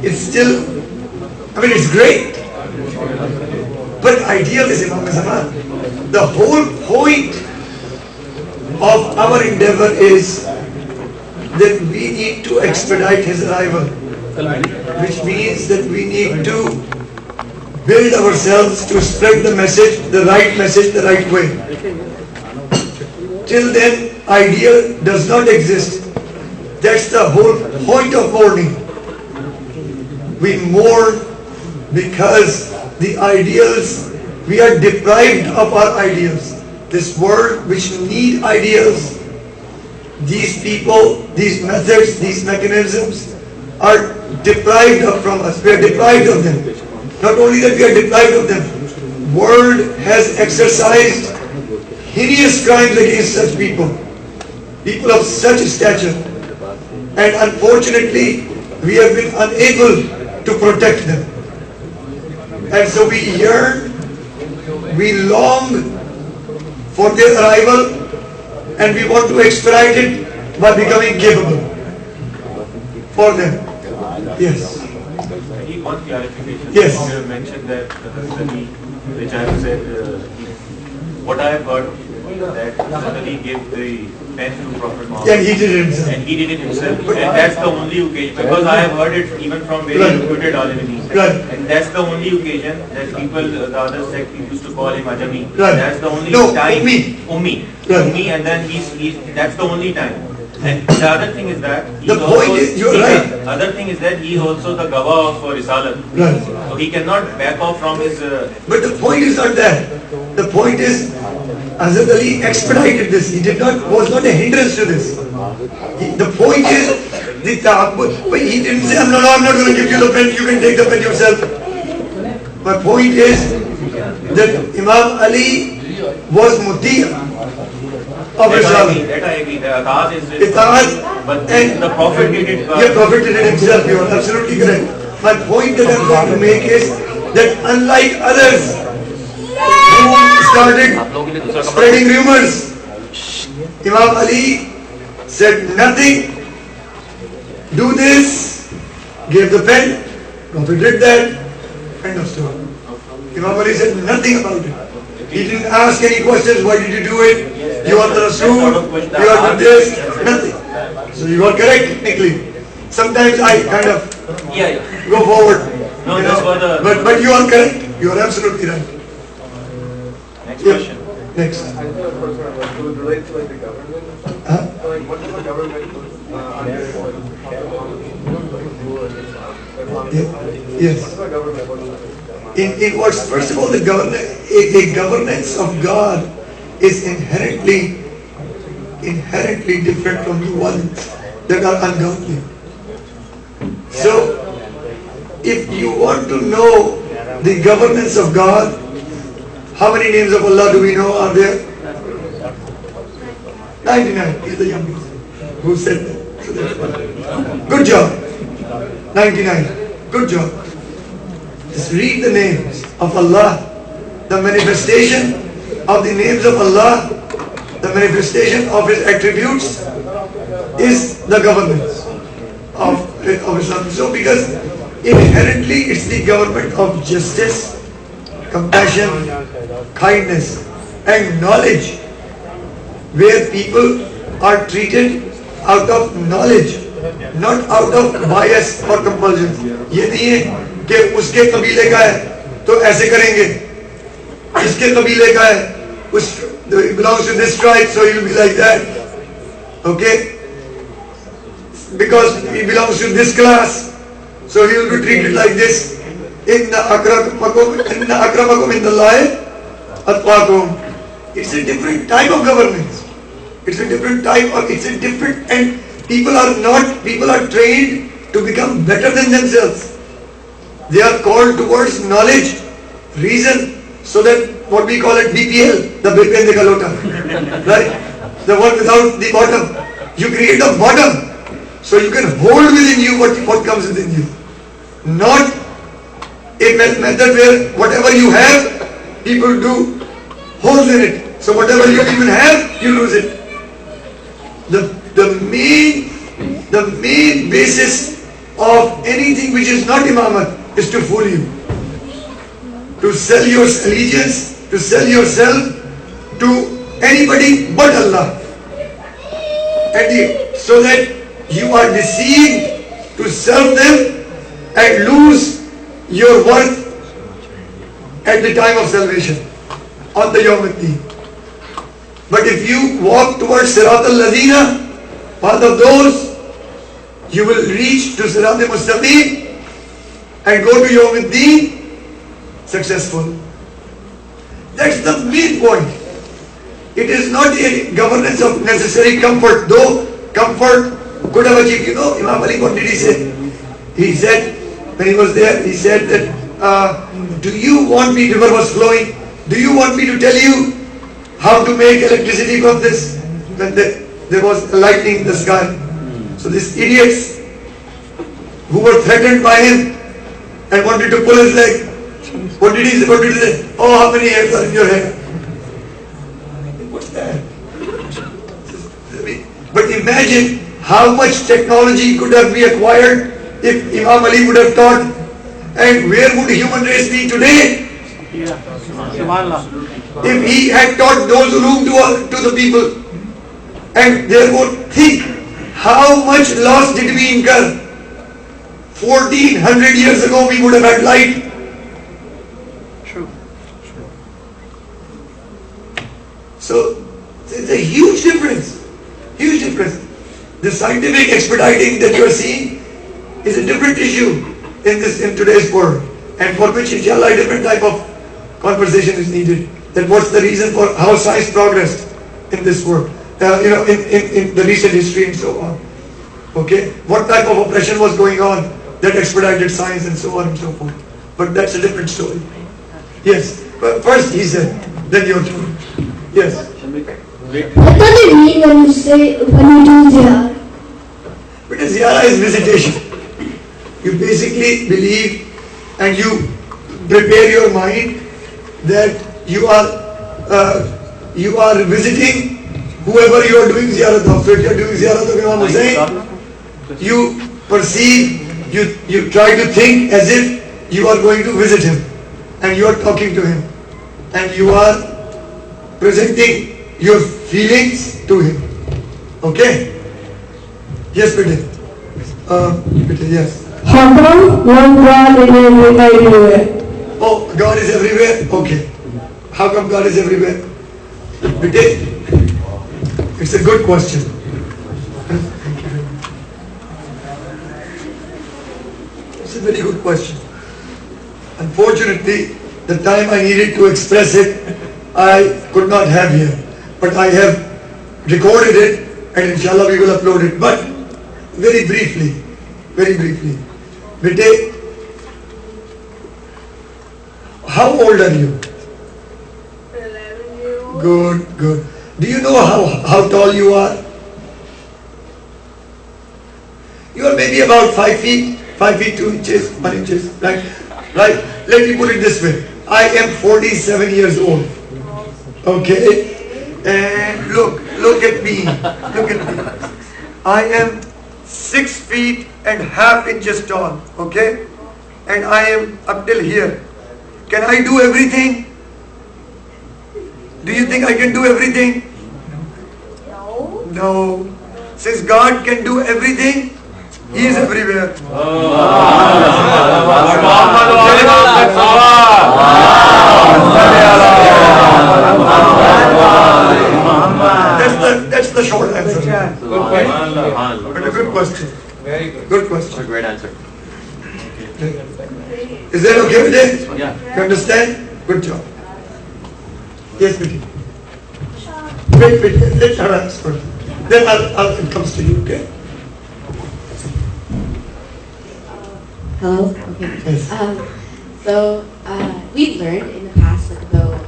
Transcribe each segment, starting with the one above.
it's still, it's great. But ideal is Imam Zaman. The whole point of our endeavor is that we need to expedite his arrival, which means that we need to build ourselves to spread the message, the right way. Till then, ideal does not exist. That's the whole point of mourning. We mourn because the ideals, we are deprived of our ideals. This world which need ideals, these people, these methods, these mechanisms are deprived from us. We are deprived of them. Not only that, we are deprived of them. World has exercised hideous crimes against such people of such stature. And unfortunately, we have been unable to protect them. And so we yearn, we long for their arrival, and we want to expedite it by becoming capable for them. Yes. One clarification. Yes. You have mentioned that Sali, which I have said, what I have heard that Sali gave the pen to Prophet Muhammad. And he did it himself. And he did it himself. And that's the only occasion, because I have heard it even from very reputed alims. Right. And that's the only occasion that people, the other sect used to call him Ajami. Right. That's the only time. Ummi. Right. Ummi, and then that's the only time. And the other thing is that other thing is that he is also the Gawah of Risalat. Right. So he cannot back off from his. But the point is not that. The point is, Hazrat Ali expedited this. He was not a hindrance to this. The point is, but he didn't say, no, I'm not going to give you the pen, you can take the pen yourself. My point is that Imam Ali was Muti of Risalah. That I agree. The Ataz is but and the Prophet did it. Prophet did it himself. You are absolutely correct. My point that I'm going to make is that unlike others who started spreading rumors, Imam Ali said nothing, do this, gave the pen, Prophet did that, end of story. Imam Ali said nothing about it. He didn't ask any questions, why did you do it? You are the Rasul, you are this, nothing. So you are correct technically. Sometimes I kind of go forward. But you are correct. You are absolutely right. Next question. Next. To relate to the government, what does the government Yes. In what's first of all, the governance of God is inherently different from the ones that are ungodly. So, if you want to know the governance of God, how many names of Allah do we know are there? 99 is the youngest. Who said that? So good job. 99. Good job. Just read the names of Allah. The manifestation of the names of Allah, the manifestation of His attributes is the governance of Islam. So because inherently it's the government of justice, compassion, kindness and knowledge, where people are treated out of knowledge, not out of bias or compulsion. ये नहीं है कि उसके कबीले का है तो ऐसे करेंगे, इसके कबीले का है, he belongs to this tribe so he will be like that, okay? Because he belongs to this class so he will be treated like this. Inna akramakum indallahi atqakum. It's a different type of governance. It's a different, and people are trained to become better than themselves. They are called towards knowledge, reason, so that what we call it BPL, the Bipende Kalota, right? The one without the bottom. You create a bottom so you can hold within you what comes within you. Not a method where whatever you have, people do holes in it. So whatever you even have, you lose it. The main basis of anything which is not imamat is to fool you, to sell your allegiance, to sell yourself to anybody but Allah, so that you are deceived to serve them and lose your worth at the time of salvation on the Yawm al-Deen. But if you walk towards Sirat al-Ladina, path of those, you will reach to Sirat al-Mustaqim and go to Yawm al-Deen successful. That's the main point. It is not a governance of necessary comfort, though comfort could have achieved. You know, Imam Ali, what did he say? He said, when he was there, he said that, do you want me, river was flowing, do you want me to tell you how to make electricity from this? When there was lightning in the sky. So these idiots who were threatened by him and wanted to pull his leg, what did he say? What did he say? Oh, how many hairs are in your head? What's that? But imagine how much technology could have been acquired if Imam Ali would have taught, and where would the human race be today? If he had taught those ulum to the people, and therefore think how much loss did we incur? 1400 years ago we would have had light. True. So there's a huge difference. Huge difference. The scientific expediting that you are seeing is a different issue in today's world, and for which inshallah a different type of conversation is needed. That what's the reason for how science progressed in this world, in the recent history and so on. Okay, what type of oppression was going on that expedited science and so on and so forth. But that's a different story. Yes, but first he said, then your turn. Yes. What does it mean when you do ziyarah? Because ziyarah is visitation. You basically believe and you prepare your mind that you are visiting whoever you are doing ziyarah of. So if you are doing ziyarah of Imam Hussain, you perceive, you try to think as if you are going to visit him and you are talking to him and you are presenting your feelings to him. Okay? Yes, Peter. Peter, yes. How come one God is everywhere? Oh, God is everywhere? Okay. How come God is everywhere? Peter, it's a good question. It's a very good question. Unfortunately, the time I needed to express it, I could not have here. But I have recorded it and inshallah we will upload it. But very briefly. Bete, how old are you? 11 years old. Good. Do you know how tall you are? You are maybe about 5 feet 2 inches, 1 inches. Right? Let me put it this way. I am 47 years old. Okay? And look at me. I am 6 feet and half inches tall. Okay? And I am up till here. Can I do everything? Do you think I can do everything? No. Since God can do everything, He is everywhere. That's the short answer. But a good question. Very good. Good question. A great answer. Is that okay with it? Yeah. You understand? Good job. Yes, Vijay. Wait, let her answer first. Then it comes to you, okay? Hello? Okay. Yes. So, we've learned in the past, about,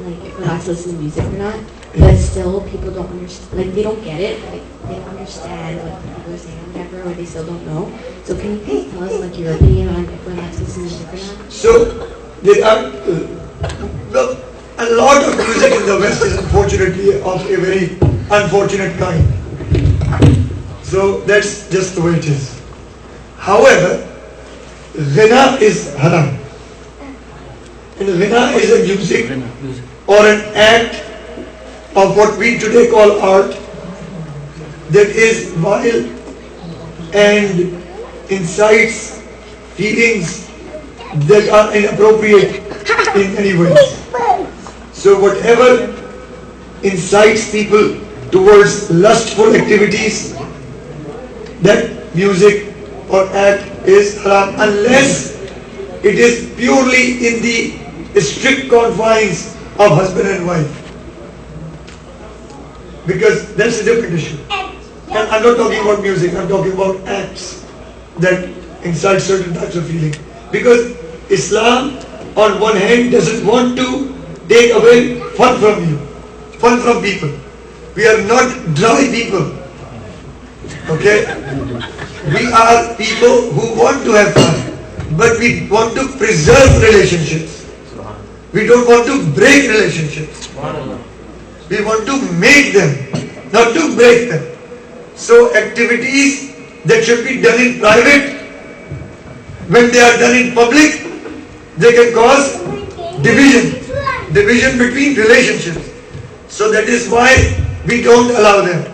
if we're allowed to listen to music or not, but still people don't understand, they don't get it, they don't understand what the people are saying or whatever, or they still don't know. So can you please tell us, your opinion on if we're allowed to listen to music or not? So, there are a lot of music in the West is unfortunately of a very unfortunate kind. So that's just the way it is. However, ghina is haram. And ghina is a music or an act of what we today call art that is vile and incites feelings that are inappropriate in any way. So whatever incites people towards lustful activities, that music or act is haram unless it is purely in the strict confines of husband and wife. Because that's a different issue. And I'm not talking about music, I'm talking about acts that incite certain types of feeling. Because Islam, on one hand, doesn't want to take away fun from you, fun from people. We are not dry people. Okay? We are people who want to have fun, but we want to preserve relationships. We don't want to break relationships. We want to make them, not to break them. So activities that should be done in private, when they are done in public, they can cause division between relationships. So that is why we don't allow them.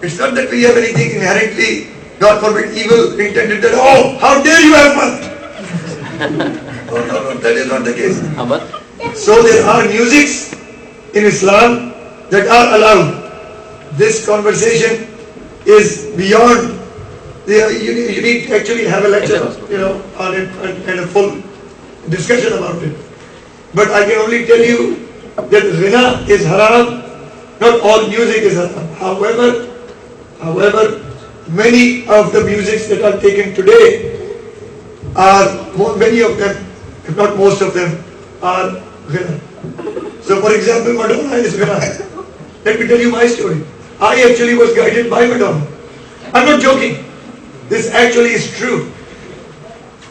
It's not that we have anything inherently, God forbid, evil intended that, oh, how dare you have fun? No, that is not the case. So there are musics in Islam that are allowed. This conversation is beyond, you need to actually have a lecture, on it and a full discussion about it. But I can only tell you that ghina is haram, not all music is haram. However, many of the musics that are taken today many of them, if not most of them, are ghina. So for example, Madonna is ghina. Let me tell you my story. I actually was guided by Madonna. I'm not joking. This actually is true.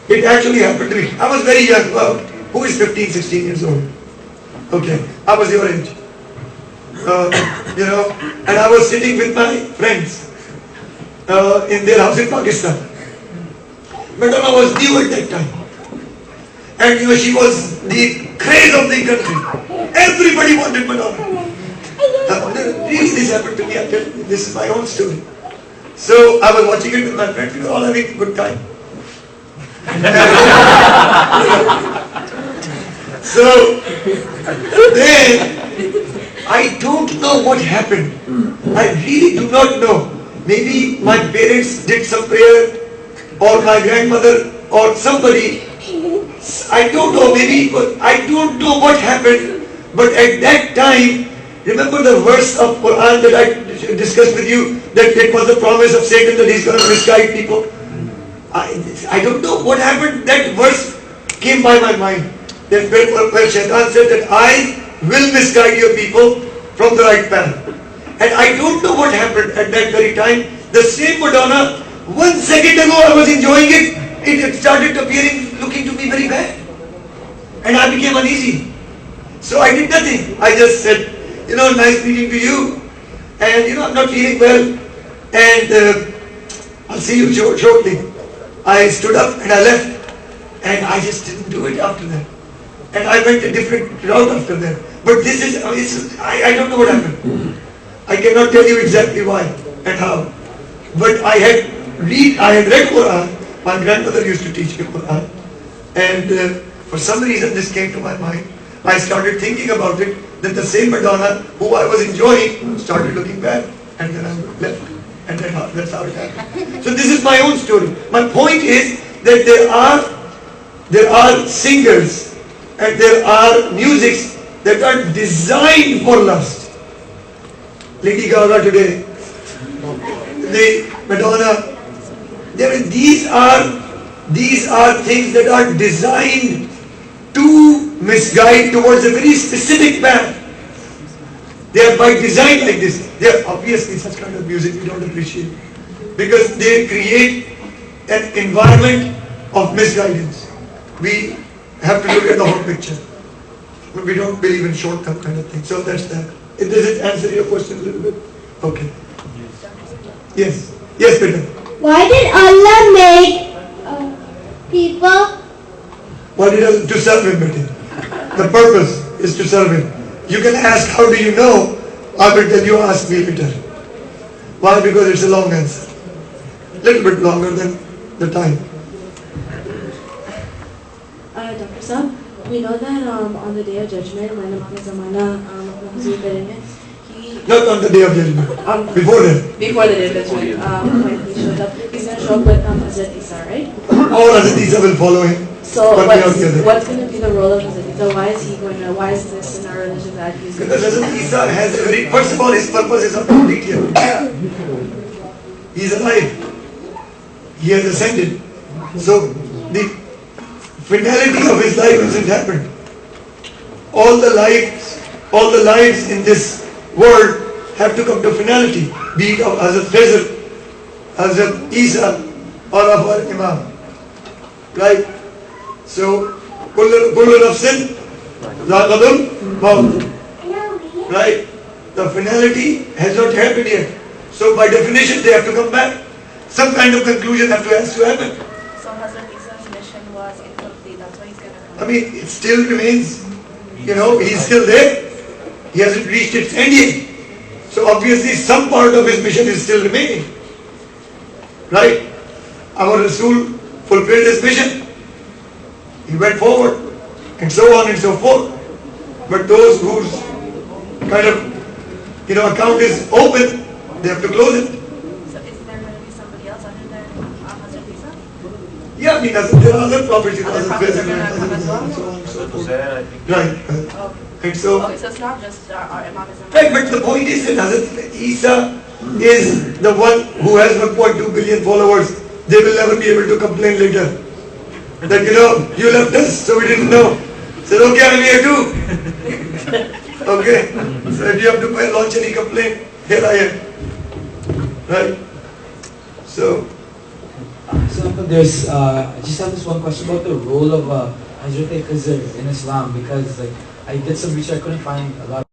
It actually happened to me. I was very young. Well, who is 15, 16 years old? Okay, I was your age. And I was sitting with my friends in their house in Pakistan. Madonna was new at that time. And she was the craze of the country. Everybody wanted Madonna. Really, this happened to me. I tell you, this is my own story. So I was watching it with my friends. We were all having a good time. So then I don't know what happened. I really do not know. Maybe my parents did some prayer, or my grandmother, or somebody. I don't know. Maybe I don't know what happened. But at that time, remember the verse of Quran that I discussed with you, that it was the promise of Satan that he's going to misguide people. I don't know what happened. That verse came by my mind. That where Shaitan said that I will misguide your people from the right path. And I don't know what happened at that very time. The same Madonna, 1 second ago I was enjoying it. It started looking to me very bad. And I became uneasy. So I did nothing. I just said, nice meeting to you. And I'm not feeling well. And I'll see you shortly. I stood up and I left. And I just didn't do it after that. And I went a different route after that. But I don't know what happened. I cannot tell you exactly why and how. But I had read Quran. My grandmother used to teach me Quran. And for some reason this came to my mind. I started thinking about it. Then the same Madonna who I was enjoying started looking bad. And then I left. And that's how it happened. So this is my own story. My point is that there are singers and there are musics that are designed for lust. Lady Gaga today, the Madonna, these are things that are designed to misguide towards a very specific path. They are by design like this. They are obviously such kind of music we don't appreciate because they create an environment of misguidance. We have to look at the whole picture. We don't believe in short-term kind of thing. So that's that. Does it answer your question a little bit? Okay. Yes. Yes, Peter. Why did Allah make But it is to serve him, beti. The purpose is to serve him. You can ask, how do you know? I will tell you, ask me later. Why? Because it's a long answer. Little bit longer than the time. Dr. Saab, we know that on the day of judgment, when Imam Zamana he Not on the day of judgment. Before that. before the day of judgment, when he shows up, he's going to show up with Hazrat Isa, right? All Hazrat Isa will follow him. So One way or the other. what's going to be the role of Hazrat Isa? Why is this in our religion that he's going Because to Hazrat Isa has a very, first of all, his purpose is not complete here. He is alive. He has ascended. So the finality of his life hasn't happened. All the lives in this world have to come to finality, be it of Hazrat Khizr, Hazrat Isa, or of our Imam. Right? So, kullu nafsin zaqatul maut. Right? The finality has not happened yet. So by definition they have to come back. Some kind of conclusion has to happen. So Hazrat Isa's mission was incomplete. That's why he's going to come. I mean, it still remains, he's still there. He hasn't reached its end yet. So obviously some part of his mission is still remaining. Right? Our Rasul fulfilled his mission. He went forward. And so on and so forth. But those whose kind of, account is open, they have to close it. So is there going to be somebody else other than Hazrat Isa? Yeah, I mean, there are other prophets, Other prophets are going to come as well? and so on and so So forth. there, I think. Right. Okay. And so, Okay, so it's not just our Imam is right, but the point is that Hazrat Isa is the one who has 1.2 billion followers. They will never be able to complain later. That, you left us, so we didn't know. Said, okay, I'm here too. Okay. So if you have to launch any complaint, here I am. Right? So, So there's, I just have this one question about the role of Hazrat Khizr in Islam, because I did some research, I couldn't find a lot